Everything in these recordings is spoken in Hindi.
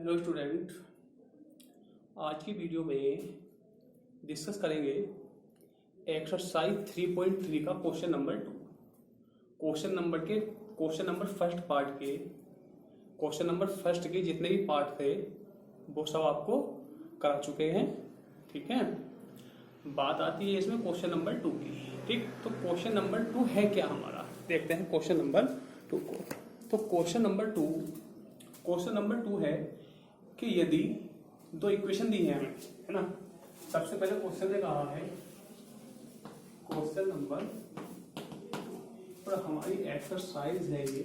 हेलो स्टूडेंट, आज की वीडियो में डिस्कस करेंगे एक्सरसाइज 3.3 का question number 2। Question number first के जितने भी पार्ट थे वो सब आपको करा चुके हैं। ठीक है, बात आती है इसमें क्वेश्चन नंबर 2 की। ठीक, तो क्वेश्चन नंबर 2 है क्या हमारा, देखते हैं क्वेश्चन नंबर 2 को। तो क्वेश्चन नंबर 2 है कि यदि दो इक्वेशन दी है हमें, है ना। सबसे पहले क्वेश्चन ने कहा है क्वेश्चन नंबर पर हमारी एक्सरसाइज है ये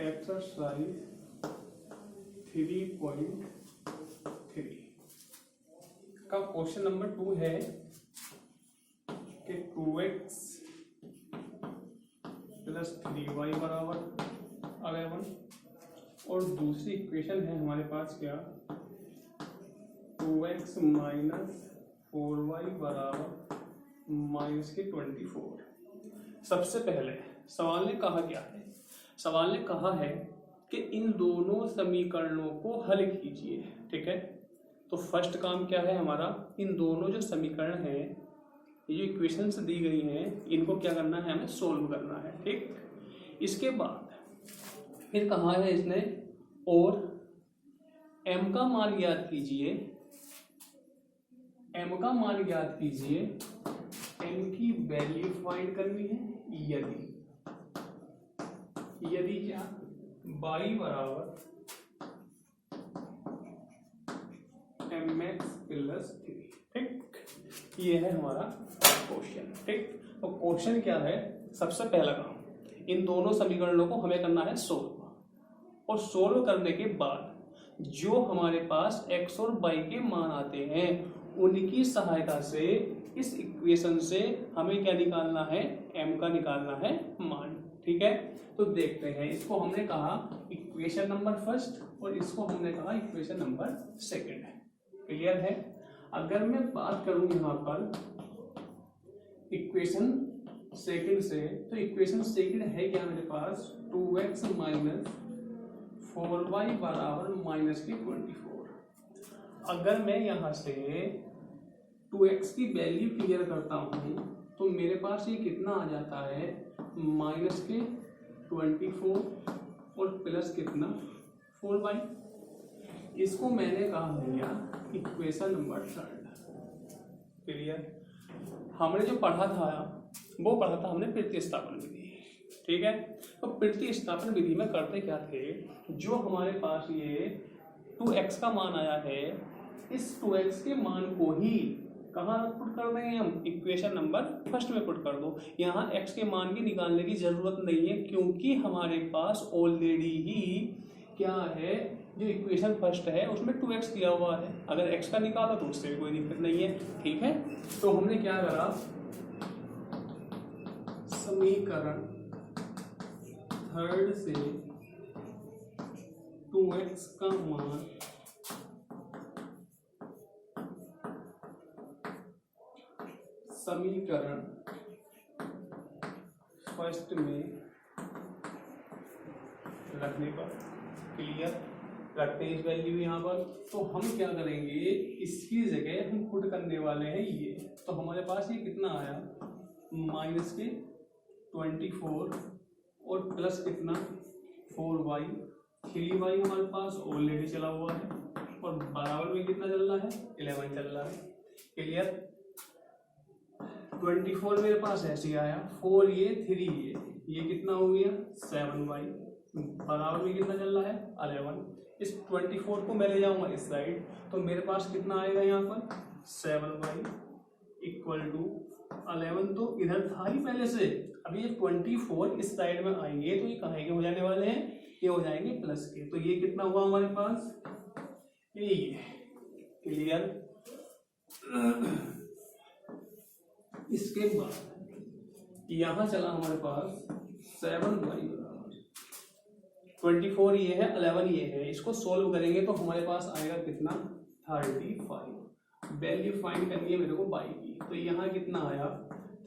एक्सरसाइज 3.3 का क्वेश्चन नंबर 2 है कि 2x प्लस 3y बराबर 11 और दूसरी इक्वेशन है हमारे पास क्या 2x माइनस 4y बराबर माइनस के 24। सबसे पहले सवाल ने कहा क्या है, सवाल ने कहा है कि इन दोनों समीकरणों को हल कीजिए। ठीक है, तो फर्स्ट काम क्या है हमारा, इन दोनों जो समीकरण हैं, ये इक्वेशंस दी गई हैं, इनको क्या करना है, हमें सोल्व करना है। ठीक, इसके बाद फिर कहा है इसने और m का मान ज्ञात कीजिए, m का मान ज्ञात कीजिए, m की वैल्यू फाइंड करनी है यदि क्या y बराबर mx प्लस 3। ठीक, ये है हमारा क्वेश्चन। ठीक, तो क्वेश्चन क्या है, सबसे पहला काम इन दोनों समीकरणों को हमें करना है सोल्व, और सोल्व करने के बाद जो हमारे पास x और y के मान आते हैं उनकी सहायता से इस इक्वेशन से हमें क्या निकालना है, m का निकालना है मान। ठीक है, तो देखते हैं, इसको हमने कहा इक्वेशन नंबर फर्स्ट और इसको हमने कहा इक्वेशन नंबर सेकंड। क्लियर है। अगर मैं बात करूं यहाँ पर इक्वेशन सेकंड से, तो इक्वेशन सेकंड है क्या मेरे पास 2x माइनस 4y बराबर माइनस के 24। अगर मैं यहाँ से 2x की वैल्यू क्लियर करता हूँ तो मेरे पास ये कितना आ जाता है, माइनस के 24 और प्लस कितना 4y। इसको मैंने कहा भैया इक्वेशन नंबर थर्ड। क्लियर। हमने जो पढ़ा था हमने प्रतिस्थापन विधि। ठीक है, तो प्रतिस्थापन विधि में करते क्या थे, जो हमारे पास ये 2x का मान आया है, इस 2x के मान को ही कहाँ पुट कर देंगे हम, इक्वेशन नंबर फर्स्ट में पुट कर दो। यहाँ x के मान की निकालने की जरूरत नहीं है क्योंकि हमारे पास ऑलरेडी ही क्या है, जो इक्वेशन फर्स्ट है उसमें 2x दिया हुआ है। अगर x का निकालो तो उससे भी कोई दिक्कत नहीं है। ठीक है, तो हमने क्या करा, समीकरण थर्ड से 2x का मान समीकरण फर्स्ट में रखने पर, क्लियर, रखते हैं इस वैल्यू यहाँ पर। तो हम क्या करेंगे, इसकी जगह हम पुट करने वाले हैं ये। तो हमारे पास ये कितना आया, माइनस के 24 और प्लस कितना 4y। 3y हमारे पास ऑलरेडी चला हुआ है और बराबर में कितना चल रहा है, 11 चल रहा है। क्लियर। 24 मेरे पास ऐसे आया, 4 ये 3 ये कितना हो गया 7y, बराबर में कितना चल रहा है 11। इस 24 को मैं ले जाऊंगा इस साइड, तो मेरे पास कितना आएगा यहाँ पर 7y इक्वल टू 11। तो इधर था ही पहले से, अभी ये 24 इस साइड में आएंगे तो ये कहाँ के हो जाने वाले हैं, ये हो जाएंगे प्लस के। तो ये कितना हुआ हमारे पास, ये। क्लियर। इसके बाद यहां चला हमारे पास 7y बराबर 24 ये है, 11 ये है। इसको सोल्व करेंगे तो हमारे पास आएगा कितना 35। वैल्यू फाइंड करनी है मेरे को y की, तो यहाँ कितना आया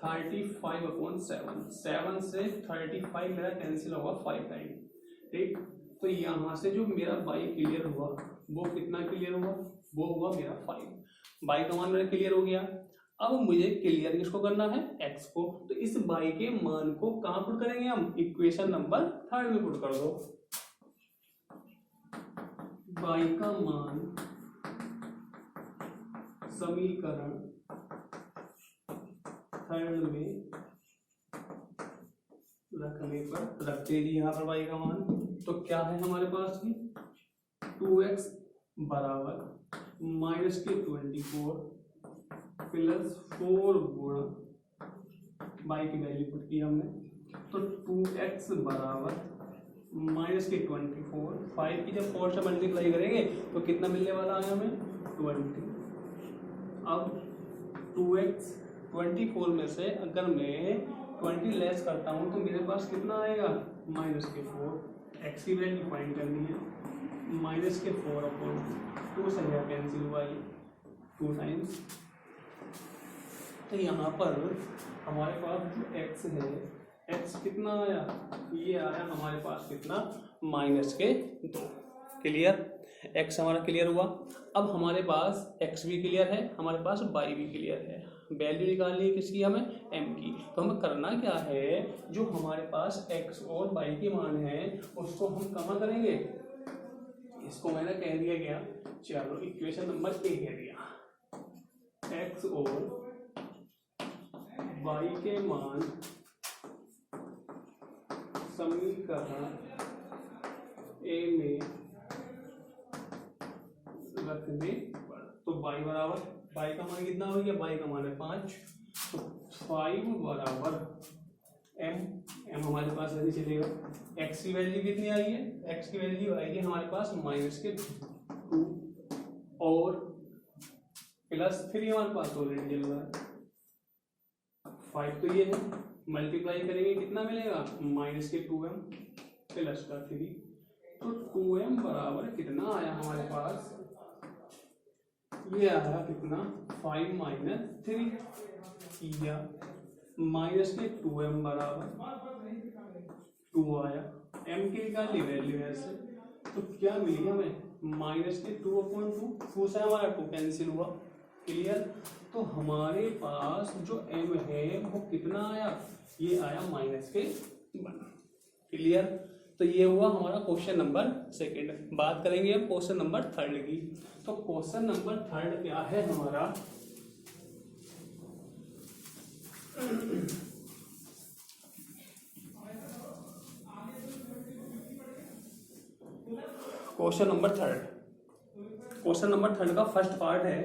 35/7। 7 से 35 मेरा कैंसिल होगा 5 टाइम। ठीक, तो यहाँ से जो मेरा बाई क्लियर हुआ वो कितना क्लियर हुआ, वो हुआ मेरा 5। बाई का मान मेरा क्लियर हो गया। अब मुझे क्लियर किसको करना है, x को। तो इस बाई के मान को कहाँ पुट करेंगे हम, इक्वेशन नंबर 3 में पुट कर दो। बाई का मान समीकरण 3 में रखने पर रखते जी यहाँ पर बाई का मान, तो क्या है हमारे पास की 2x बराबर -24 प्लस 4 गुणा बाई की वैल्यू पुट की हमने, तो 2x बराबर -24, 5 की जब 4 से मल्टीप्लाई करेंगे तो कितना मिलने वाला है हमें 20। अब 2x 24 में से अगर मैं 20 लेस करता हूँ तो मेरे पास कितना आएगा -4, x की वैल्यू फाइंड करनी है, -4/2 से है कैंसिल हुआ 2 टाइम्स। तो यहाँ पर हमारे पास जो x है, x कितना आया, ये आया हमारे पास कितना -2। क्लियर, x हमारा क्लियर हुआ। अब हमारे पास x भी क्लियर है, हमारे पास y भी क्लियर है। वैल्यू निकालनी है किसकी, हमें m की। तो हमें करना क्या है, जो हमारे पास x और y के मान है उसको हम कहाँ करेंगे, इसको मैंने कह दिया गया, चलो इक्वेशन नंबर 1 कह दिया, x और y के मान समीकरण a में रखने पर, तो y बराबर, y का मान कितना हो गया, y का मान है 5, तो 5 बराबर m हमारे पास ऐसे चलेगा। x की वैल्यू कितनी आई है, x की वैल्यू आएगी हमारे पास -2 और +3 हमारे पास ऑलरेडी चल रहा है, 5 तो ये है, मल्टीप्लाई करेंगे कितना मिलेगा -2m +3, तो 2m बराबर कितना आया हमारे पास, ये आया कितना 5 - 3 या -2m बराबर 2 आया, m की निकाली वैल्यू ऐसे, तो क्या मिली हमें -2/2, 2 से हमारा 2 कैंसिल हुआ। क्लियर, तो हमारे पास जो m है वो कितना आया, ये आया -1। क्लियर, तो ये हुआ हमारा क्वेश्चन नंबर 2। बात करेंगे अब क्वेश्चन नंबर 3 की। तो क्वेश्चन नंबर 3 क्या है हमारा, क्वेश्चन नंबर 3 का फर्स्ट पार्ट है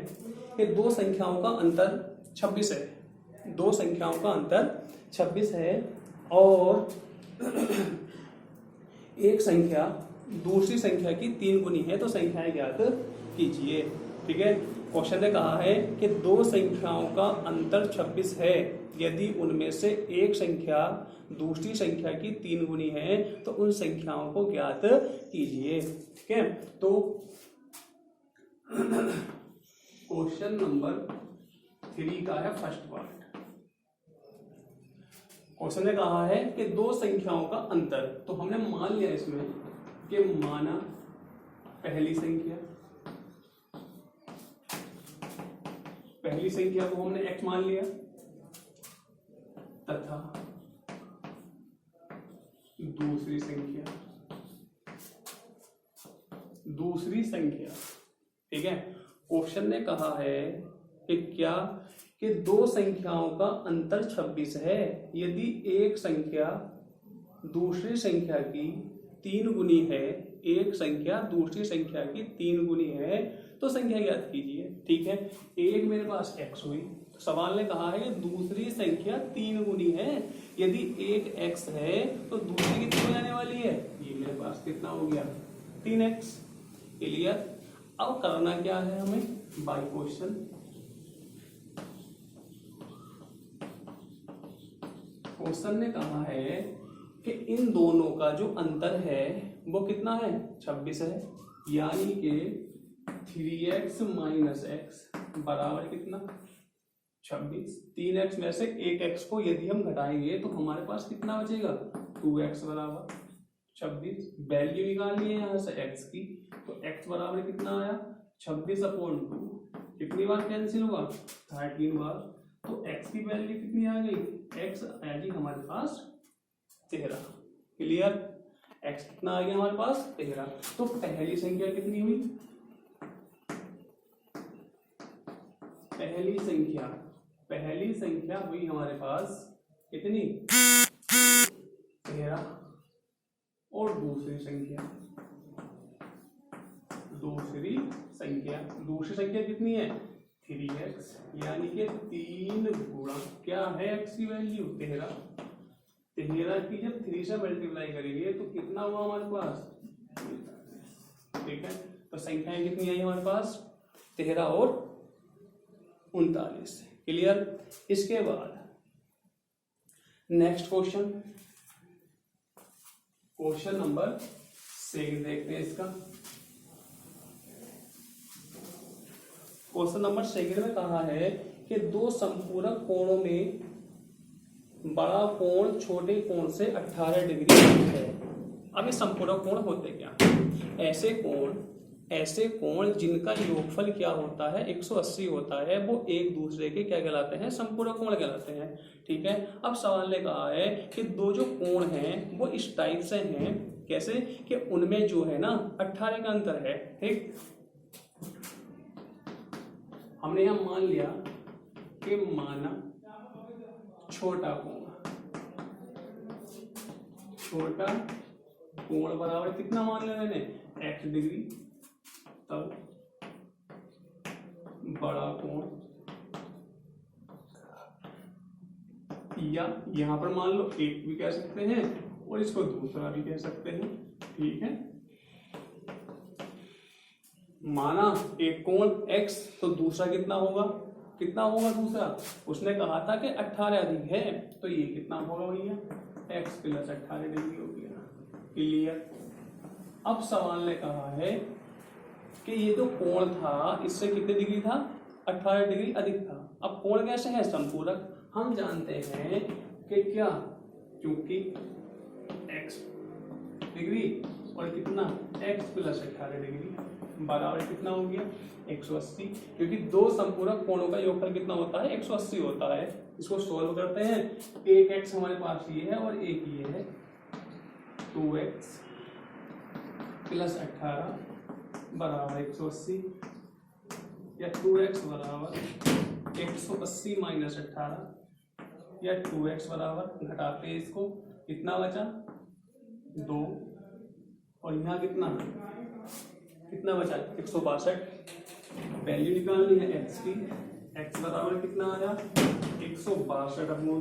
कि दो संख्याओं का अंतर 26 है, दो संख्याओं का अंतर 26 है और एक संख्या दूसरी संख्या की 3 गुनी है, तो संख्याएं ज्ञात कीजिए। ठीक है, क्वेश्चन ने कहा है कि दो संख्याओं का अंतर 26 है, यदि उनमें से एक संख्या दूसरी संख्या की 3 गुनी है तो उन संख्याओं को ज्ञात कीजिए। ठीक है, तो क्वेश्चन नंबर 3 का है फर्स्ट पार्ट। क्वेश्चन ने कहा है कि दो संख्याओं का अंतर, तो हमने मान लिया इसमें कि माना पहली संख्या को हमने x मान लिया तथा दूसरी संख्या। ठीक है, क्वेश्चन ने कहा है कि क्या कि दो संख्याओं का अंतर 26 है, यदि एक संख्या दूसरी संख्या की 3 गुनी है, एक संख्या दूसरी संख्या की 3 गुनी है तो संख्या ज्ञात कीजिए। ठीक है, एक मेरे पास x हुई, तो सवाल ने कहा है कि दूसरी संख्या 3 गुनी है, यदि एक x है तो दूसरी कितनी हो जाने वाली है, ये मेरे पास कितना हो गया 3x। क्लियर, अब करना क्या है हमें, बाय क्वेश्चन। क्वेश्चन ने कहा है कि इन दोनों का जो अंतर है वो कितना है 26 है, यानी कि 3x - x बराबर कितना 26। 3x में से एक x को यदि हम घटाएंगे तो हमारे पास कितना बचेगा 2x बराबर। 26 वैल्यू निकालनी है यहाँ से x की, तो x बराबर कितना आया 26/2। कितनी बार कैंसिल हुआ 13 बार, तो x की वैल्यू कितनी आ गई, x आ गई हमारे पास 13। क्लियर, x कितना आ गया हमारे पास 13। तो पहली संख्या कितनी हुई, पहली संख्या हुई हमारे पास कितनी 13, और दूसरी संख्या कितनी है 3x, यानी कि 3 गुणा क्या है x की वैल्यू 13 की जब 3 से मल्टीप्लाई करेंगे तो कितना हुआ हमारे पास, ठीक है। तो संख्याएं कितनी आई हमारे पास 13 और 39। क्लियर। इसके बाद नेक्स्ट क्वेश्चन नंबर 6 देखते हैं। इसका क्वेश्चन नंबर 6 में कहा है कि दो संपूरक कोणों में बड़ा कोण छोटे कोण से 18 डिग्री है। अब ये संपूरक कोण होते क्या, ऐसे कोण जिनका योगफल क्या होता है 180 होता है, वो एक दूसरे के क्या कहलाते हैं, संपूरक कोण कहलाते हैं। ठीक है। अब सवाल ने कहा है कि दो जो कोण हैं वो इस टाइप से हैं, कैसे कि उनमें जो है ना 18 का अंतर है। ठीक, हमने यहां मान लिया कि माना छोटा कोण बराबर कितना मान लिया मैंने x डिग्री, तब बड़ा कोण, या यहां पर मान लो एक भी कह सकते हैं और इसको दूसरा भी कह सकते हैं। ठीक है, माना एक कोण x तो दूसरा कितना होगा दूसरा, उसने कहा था कि 18 अधिक है, तो ये कितना होगा भैया x + 18 डिग्री हो गया। क्लियर। अब सवाल ने कहा है कि ये तो कोण था, इससे कितने डिग्री था 18 डिग्री अधिक था। अब कोण कैसे है संपूरक, हम जानते हैं कि क्या, क्योंकि x डिग्री और कितना x + 18 डिग्री बराबर कितना हो गया 180, क्योंकि दो संपूरक कोणों का योगफल कितना होता है 180 होता है। इसको सोल्व करते हैं, एक x हमारे पास ये है और एक ये है, 2x + 18 बराबर 180, या 2x बराबर 180 - 18, या 2x बराबर, घटाते हैं इसको, कितना बचा 2, और यहाँ कितना बचा 162। वैल्यू निकालनी है x की, x बराबर कितना आया 162/2,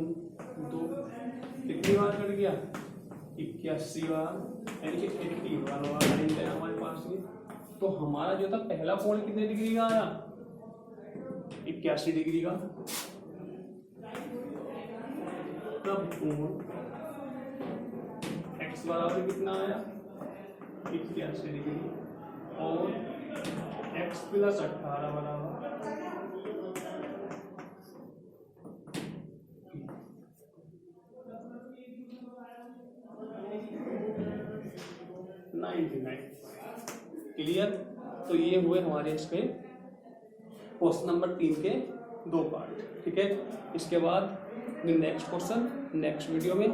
कितनी बार कट गया 81 बार, यानी कि 80 बार आएंगे हमारे पास में। तो हमारा जो था पहला कोण कितने डिग्री का आया 81 डिग्री का, तब कोण x बराबर कितना आया 81 डिग्री, और x + 18 बराबर 99। क्लियर। तो ये हुए हमारे इसके क्वेश्चन नंबर 3 के 2 पार्ट। ठीक है, इसके बाद नेक्स्ट क्वेश्चन नेक्स्ट वीडियो में